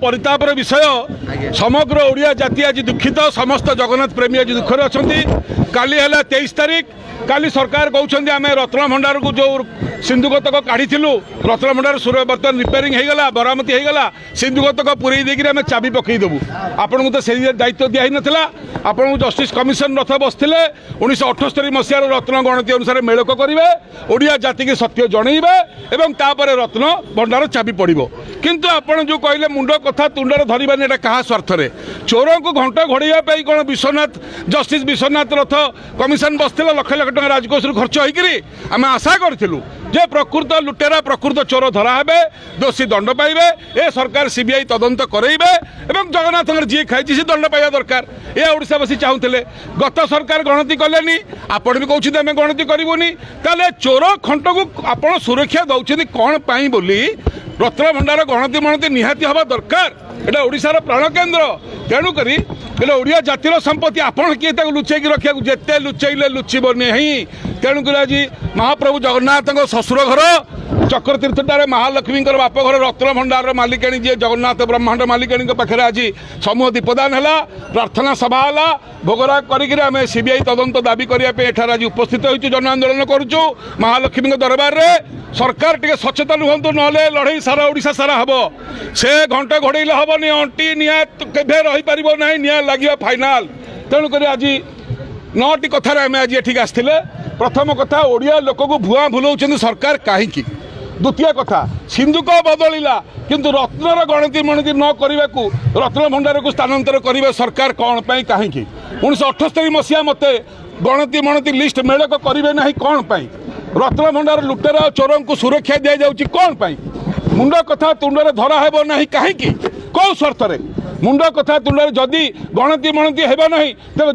परितापर विषय समग्र ओडिया जाति आज दुखित समस्त जगन्नाथ प्रेमी आज दुखरे अच्छा काली है 23 तारीख काली सरकार कहते आम रत्न भंडार को जो सिंधुगतक काढ़ीलु रत्न भंडार बर्तमान रिपेयरिंग होगा बरामती होगा सिंधुगतक पूरे देकर आम चाबी पकईदेवु आपन को तो से दायित्व दिया नाला आपन को जस्टिस कमिशन रथ बसते 1978 मसीहार रत्न गणति अनुसार मेलक करेंगे ओडिया जाति की सत्य जनइबे एवं तापर रत्न भंडार चाबी पड़ो किंतु आपन जो कहले मुंड कथा तुंडर धरवानी एटा क्या स्वार्थ चोर को घंट घोड़ाई कौन विश्वनाथ जस्टिस विश्वनाथ रथ कमिशन बसते लक्ष लक्ष टका राजकोष खर्च होकर आम आशा करूँ जे प्रकृत लुटेरा प्रकृत चोर धरा हे दोषी दंड पाइबे ए सरकार सीबीआई तदंत करेबे एवं जगन्नाथ जी खाई सी दंड पाइबा दरकार ये ओडिशावासी चाहूले गत सरकार गणति कलेनी आपण भी कहते आम गणति करूनी ताले चोर खंट को आप सुरक्षा दौरान कौन पाई बोली रत्न भंडार गणति मणति निहाती हवा दरकार एटा ओडिशार प्राण केन्द्र तेणुक ओडिया जातिर संपत्ति आपण किए लुचेक रखा जिते लुचेले लुचब नहीं तेणुक आज महाप्रभु जगन्नाथ शशुर घर चक्रतीर्थटार महालक्ष्मी बाप घर रत्न भंडार मालिकाणी जी जगन्नाथ ब्रह्मांड मालिकाणी पाखे आज समूह दीपदान है प्रार्थना सभा है भोगराग करें सीबीआई तदंत दाबी करने आज उपस्थित हो जन आंदोलन करुचु महालक्ष्मी दरबार में सरकार टे सचेतन हूँ ना लड़ई सारा ओडिशा सारा हम से घंटे घोड़े हेनी अंटी निआ केवे रहीपर ना निआ लगे फाइनाल तेणुक आज 9टी कथार आम आज ये आसते प्रथम कथा ओडिया लोक को भुआ भुलाऊँ सरकार कहीं द्वितीय कथा सिंधुक बदलिला किंतु रत्नर गणति मणति न करने को रत्न भंडार को स्थानांतर करेंगे सरकार कौन पाई कहीं 1978 मसीहा मत गणति मणति लिस्ट मेलक करेंगे ना कौन पाई रत्न भंडार लुटेरा चोर को सुरक्षा दि जाऊँगी कौन पाई मुंड कथा तुंडे धरा हेब ना कहीं कौ स्वार्थ मुंड कथा तुंडे जदि गणति मणति हेब ना तेज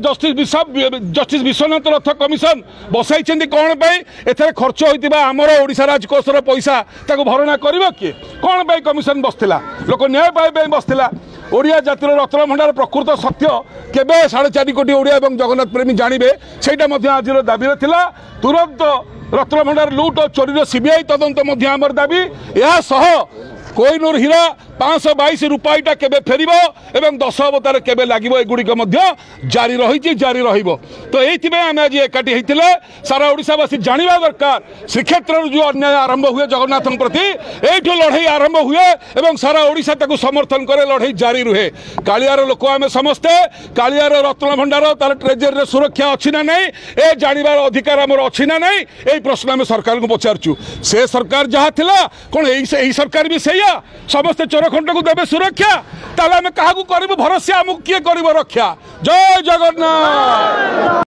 जस्टिस विश्वनाथ रथ कमिशन बसाई कौन पाई एथरे खर्च होता आमर ओडिशा राजकोषर पैसा ताको भरणा कर किए कौन पाई कमिशन बसला लोक न्याय पाई बसला ओडिया जातिर रत्न भंडार प्रकृत सत्य केबे 4.5 कोटी ओडिया और जगन्नाथ प्रेमी जानवे सेटा आज दाबी थिला तुरंत रत्न भंडार लुट और चोरी सीबीआई तदंत आमर दाबी यह सह कोहिनूर हीरा 522 रुपईटा केबे फेरिबो एवं 10 अवतार केबे लागिबो एगुड़िक जारी रही जारी रहिबो तो ये आम आज एकाठी होते सारा ओडिशावासी जानिबा दरकार श्रीक्षेत्र जो अन्याय आरंभ हुए जगन्नाथ प्रति ये लड़ई आरंभ हुए एवं सारा ओडिशा ताको समर्थन करे लड़ई जारी रुहे कालियार लोक आम समस्ते कालियार रत्न भंडार तार ट्रेजरी सुरक्षा अच्छी ना नहीं ए जानिबार अधिकार आमर अच्छी ना नहीं यही प्रश्न आम सरकार को पचारचु से सरकार जहाँ थिला कौन यही सरकार भी सैया समस्ते चोर खंड को देवे सुरक्षा ताले आम क्या भरोसा आमको किए कर रक्षा जय जगन्नाथ।